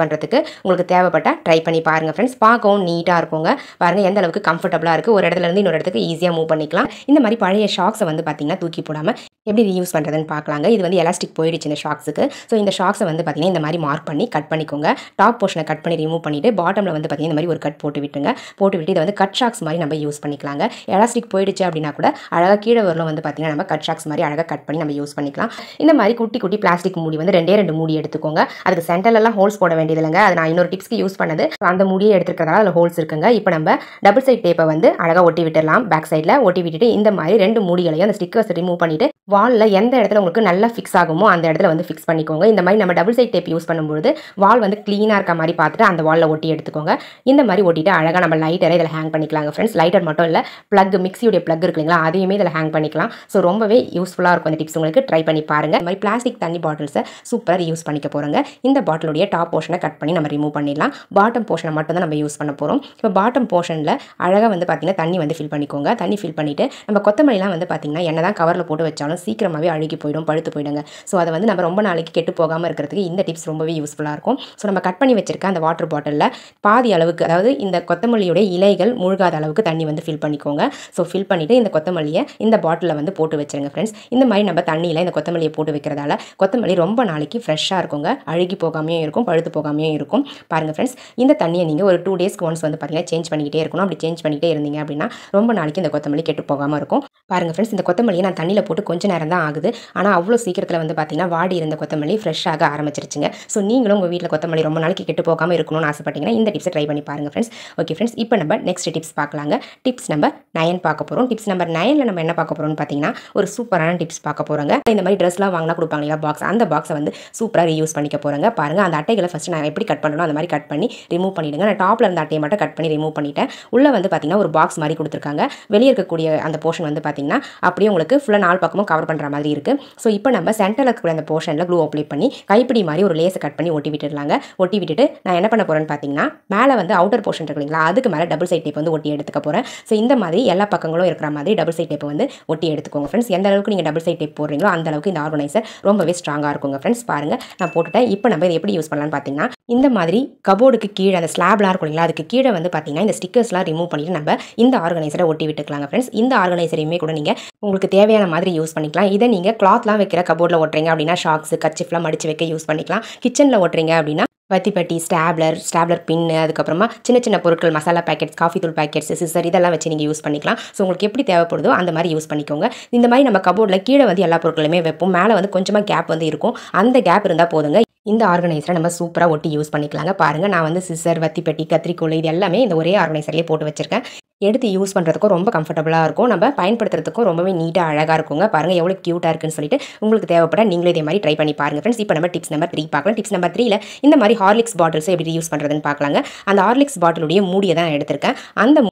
பண்ணுறதுக்கு. உங்களுக்கு தேவைப்பட்டால் ட்ரை பண்ணி பாருங்கள் ஃப்ரெண்ட்ஸ். பார்க்கவும் நீட்டாக இருக்குங்க. பாருங்கள் எந்த அளவுக்கு கம்ஃபர்டபுளாக இருக்குது. ஒரு இடத்துல இருந்து இன்னொரு இடத்துக்கு ஈஸியாக மூவ் பண்ணிக்கலாம். இந்த மாதிரி பழைய ஷாக்ஸை வந்து பார்த்தீங்கன்னா தூக்கி போடாமல் எப்படி ரீயூஸ் பண்ணுறதுன்னு பார்க்கலாங்க. இது வந்து எலாஸ்டிக் போயிடுச்சு இந்த ஷாக்ஸுக்கு. ஸோ இந்த ஷாக்ஸை வந்து பார்த்தீங்கன்னா இந்த மாதிரி மார்க் பண்ணி கட் பண்ணிக்கோங்க. டாப் போர்ஷனை கட் பண்ணி ரிமூவ் பண்ணிவிட்டு பாட்டமில் வந்து பார்த்தீங்கன்னா இந்த மாதிரி ஒரு கட் போட்டு விட்டுங்க. போட்டு விட்டு இதை வந்து கட் ஷாக்ஸ் மாதிரி நம்ம யூஸ் பண்ணிக்கலாங்க. எலாஸ்டிக் போயிடுச்சு அப்படின்னா கூட அழகாக கீழே வரலும் வந்து பார்த்தீங்கன்னா நம்ம கட் ஷாக்ஸ் மாதிரி அழகாக கட் பண்ணி நம்ம யூஸ் பண்ணிக்கலாம். இந்த மாதிரி குட்டி குட்டி பிளாஸ்டிக் மூடி வந்து 2 மூடி எடுத்துக்கோங்க. அதுக்கு சென்டர்லாம் ஹோல்ஸ் போட வேண்டியதில்லைங்க. அது நான் இன்னொரு டிப்ஸ்க்கு யூஸ் பண்ணது. அந்த மூடியை எடுத்துக்கிறதால அதில் ஹோல்ஸ் இருக்குங்க. இப்போ நம்ம டபுள் சைட் டேப்பை வந்து அழகாக ஒட்டி விட்டுடலாம். பேக் சைடில் ஒட்டி விட்டுட்டு இந்த மாதிரி 2 மூடிகளையும் அந்த ஸ்டிக்கர்ஸ் ரிமூவ் பண்ணிவிட்டு வாலில் எந்த இடத்துல உங்களுக்கு நல்லா ஃபிக்ஸ் ஆகுமோ அந்த இடத்துல வந்து ஃபிக்ஸ் பண்ணிக்கோங்க. இந்த மாதிரி நம்ம டபுள் சைட் டேப் யூஸ் பண்ணும்போது வால் வந்து க்ளீனாக இருக்க மாதிரி பார்த்துட்டு அந்த வாலில் ஒட்டி எடுத்துக்கோங்க. இந்த மாதிரி ஒட்டிட்டு அழகாக நம்ம லைட்டரை இதில் ஹேங் பண்ணிக்கலாங்க ஃப்ரெண்ட்ஸ். லைட்டர் மட்டும் இல்லை, ப்ளக், மிக்ஸியுடைய ப்ளக் இருக்கு இல்லைங்களா, அதையுமே இதில் ஹேங் பண்ணிக்கலாம். ஸோ ரொம்பவே யூஸ்ஃபுல்லாக இருக்கும் இந்த டிப்ஸ். உங்களுக்கு ட்ரை பண்ணி பாருங்கள். இந்த மாதிரி பிளாஸ்டிக் தண்ணி பாட்டில்ஸை சூப்பராக யூஸ் பண்ணிக்க போகிறோங்க. இந்த பாட்டிலுடைய டாப் போர்ஷனை கட் பண்ணி நம்ம ரிமூவ் பண்ணிடலாம். பாட்டம் போர்ஷனை மட்டும் தான் நம்ம யூஸ் பண்ண போகிறோம். இப்போ பாட்டம் போர்ஷனில் அழகாக வந்து பார்த்திங்கன்னா தண்ணி வந்து ஃபில் பண்ணிக்கோங்க. தண்ணி ஃபில் பண்ணிவிட்டு நம்ம கொத்தமல்லிலாம் வந்து பார்த்திங்கன்னா என்ன தான் கவரில் போட்டு வச்சாலும் சீக்கிரமாகவே அழுகி போயிடும், பழுத்து போயிடுங்க. ஸோ அதை வந்து நம்ம ரொம்ப நாளைக்கு கெட்டு போகாமல் இருக்கிறதுக்கு இந்த டிப்ஸ் ரொம்பவே யூஸ்ஃபுல்லாக இருக்கும். ஸோ நம்ம கட் பண்ணி வச்சிருக்க அந்த வாட்டர் பாட்டிலில் பாதி அளவுக்கு, அதாவது இந்த கொத்தமல்லியுடைய இலைகள் மூழ்காத அளவுக்கு தண்ணி வந்து ஃபில் பண்ணிக்கோங்க. ஸோ ஃபில் பண்ணிவிட்டு இந்த கொத்தமல்லியை இந்த பாட்டிலில் வந்து போட்டு வச்சுருங்க ஃப்ரெண்ட்ஸ். இந்த மாதிரி நம்ம தண்ணியில் இந்த கொத்தமல்லியை போட்டு வைக்கிறதால கொத்தமல்லி கொத்தமல்லி ரொம்ப நாளைக்கு ஃப்ரெஷ்ஷாக இருக்குங்க, அழுகி போகாமையும் இருக்கும், பழுத்து போகாமையும் இருக்கும். பாருங்கள் ஃப்ரெண்ட்ஸ், இந்த தண்ணியை நீங்கள் ஒரு 2 டேஸ்க்கு ஒன்ஸ் வந்து பார்த்தீங்கன்னா சேஞ்ச் பண்ணிக்கிட்டே இருக்கணும். அப்படி சேஞ்ச் பண்ணிக்கிட்டே இருந்தீங்க அப்படின்னா ரொம்ப நாளைக்கு இந்த கொத்தமல்லி கெட்டு போகாமல் இருக்கும். பாருங்கள் ஃப்ரெண்ட்ஸ், இந்த கொத்தமல்லியை நான் தண்ணியில் போட்டு கொஞ்சம் நேரம் தான் ஆகுது, ஆனால் அவ்வளோ சீக்கிரத்தில் வந்து பார்த்தீங்கன்னா வாடி இருந்த கொத்தமல்லி ஃப்ரெஷ்ஷாக ஆரம்பிச்சிருச்சுங்க. ஸோ நீங்களும் உங்கள் வீட்டில் கொத்தமல்லி ரொம்ப நாளைக்கு கெட்டு போகாமல் இருக்கணும்னு ஆசைப்பட்டீங்கன்னா இந்த டிப்ஸை ட்ரை பண்ணி பாருங்கள் ஃப்ரெண்ட்ஸ். ஓகே ஃப்ரெண்ட்ஸ், இப்போ நம்ம நெக்ஸ்ட் டிப்ஸ் பார்க்கலாங்க. டிப்ஸ் நம்பர் 9 பார்க்க போகிறோம். டிப்ஸ் நம்பர் 9ல் நம்ம என்ன பார்க்க போகிறோம்னு பார்த்தீங்கன்னா ஒரு சூப்பரான டிப்ஸ் பார்க்க போகிறோங்க. இந்த மாதிரி ட்ரெஸ்லாம் வாங்கினா கொடுப்பாங்க இல்லையா பாக்ஸ், அந்த பாக்ஸை வந்து சூப்பராக ரீயூஸ் பண்ணிக்க போகிறேங்க. பாருங்கள், அந்த அட்டைகளை ஃபஸ்ட்டு நான் எப்படி கட் பண்ணணும் அந்த மாதிரி கட் பண்ணி ரிமூவ் பண்ணிவிடுங்க. நான் டாப்பில் இருந்த அட்டையை மட்டும் கட் பண்ணி ரிமூவ் பண்ணிவிட்டேன். உள்ளே வந்து பார்த்தீங்கன்னா ஒரு பாக்ஸ் மாதிரி கொடுத்துருக்காங்க. வெளியே இருக்கக்கூடிய அந்த போர்ஷன் வந்து பார்த்தீங்கன்னா அப்படியே உங்களுக்கு ஃபுல்லாக 4 பக்கமும் கவர் பண்ணுற மாதிரி இருக்குது. ஸோ இப்போ நம்ம சென்டரில் இருக்கக்கூடிய அந்த போர்ஷனில் க்ளூ அப்ளை பண்ணி கைப்பிடி மாதிரி ஒரு லேஸை கட் பண்ணி ஒட்டி விட்டுடலாங்க. ஒட்டி விட்டுட்டு நான் என்ன பண்ண போகிறேன்னு பார்த்தீங்கன்னா மேலே வந்து அவுட்டர் போர்ஷன் இருக்கு இல்லைங்களா, அதுக்கு மேலே டபுள் சைட் டேப் வந்து ஒட்டி எடுத்துக்க போகிறேன். ஸோ இந்த மாதிரி எல்லா பக்கங்களும் இருக்கிற மாதிரி டபுள் சைட் டேப் வந்து ஒட்டி எடுத்துக்கோங்க ஃப்ரெண்ட்ஸ். எந்த அளவுக்கு நீங்கள் டபுள் சைட் டேப் போடுறீங்களோ அந்த அளவுக்கு இந்த ஆர்கனைசர் ரொம்பவே ஸ்ட்ராங்காக இருக்குங்க ஃப்ரெண்ட்ஸ். பாருங்கள், நான் போட்டுட்டேன். இப்போ நம்ம இதை எப்படி யூஸ் பண்ணலான்னு பார்த்தீங்கன்னா இந்த மாதிரி கபோர்டுக்கு கீழே அந்த ஸ்லாப்லாம் இருக்கும் இல்லைங்களா, அதுக்கு கீழே வந்து பார்த்தீங்கன்னா இந்த ஸ்டிக்கர்ஸ்லாம் ரிமூவ் பண்ணிட்டு நம்ம இந்த ஆர்கனைசரை ஒட்டி விட்டுக்கலாங்க ஃப்ரெண்ட்ஸ். இந்த ஆர்கனைசரையுமே கூட நீங்கள் உங்களுக்கு தேவையான மாதிரி யூஸ் பண்ணிக்கலாம். இதை நீங்கள் கிளாத்லாம் வைக்கிற கபோர்டில் ஒட்டுறீங்க அப்படின்னா ஷாக்ஸ் கர்ச்சிஃப்லாம் மடிச்சு வைக்க யூஸ் பண்ணிக்கலாம். கிச்சனில் ஒட்டுறீங்க அப்படின்னா வத்திப்பட்டி, ஸ்டாப்லர் பின்னு, அதுக்கப்புறமா சின்ன சின்ன பொருட்கள், மசாலா பேக்கெட்ஸ், காஃபி தூள் பேக்கெட்ஸ், சிசர் இதெல்லாம் வச்சு நீங்கள் யூஸ் பண்ணிக்கலாம். ஸோ உங்களுக்கு எப்படி தேவைப்படுதோ அந்த மாதிரி யூஸ் பண்ணிக்கோங்க. இந்த மாதிரி நம்ம கபோர்டில் கீழே வந்து எல்லா பொருட்களுமே வைப்போம், மேலே வந்து கொஞ்சமாக கேப் வந்து இருக்கும். அந்த கேப் இருந்தால் போதுங்க. இந்த ஆர்கனைசரை நம்ம சூப்பராக ஒட்டி யூஸ் பண்ணிக்கலாங்க. பாருங்கள், நான் வந்து சிசர், வத்திப்பட்டி, கத்திரிக்கோல் இது எல்லாமே இந்த ஒரே ஆர்கனைசர்லேயே போட்டு வச்சிருக்கேன். எடுத்து யூஸ் பண்ணுறதுக்கும் ரொம்ப கம்ஃபர்டபுளாக இருக்கும், நம்ம பயன்படுத்துறதுக்கும் ரொம்பவே நீட்டாக அழகாக இருக்குங்க. பாருங்கள் எவ்வளோ க்யூட்டாக இருக்குன்னு சொல்லிட்டு. உங்களுக்கு தேவைப்பட நீங்களே இதே மாதிரி ட்ரை பண்ணி பாருங்கள் ஃப்ரெண்ட்ஸ். இப்போ நம்ம டிப்ஸ் நம்பர் 3 பார்க்கலாம். டிப்ஸ் நம்பர் 3ல் இந்த மாதிரி ஹார்லிக்ஸ் பாட்டில்ஸை எப்படி யூஸ் பண்ணுறதுன்னு பார்க்கலாங்க. அந்த ஹார்லிக்ஸ் பாட்டிலுடைய மூடியை தான் நான் எடுத்திருக்கேன். அந்த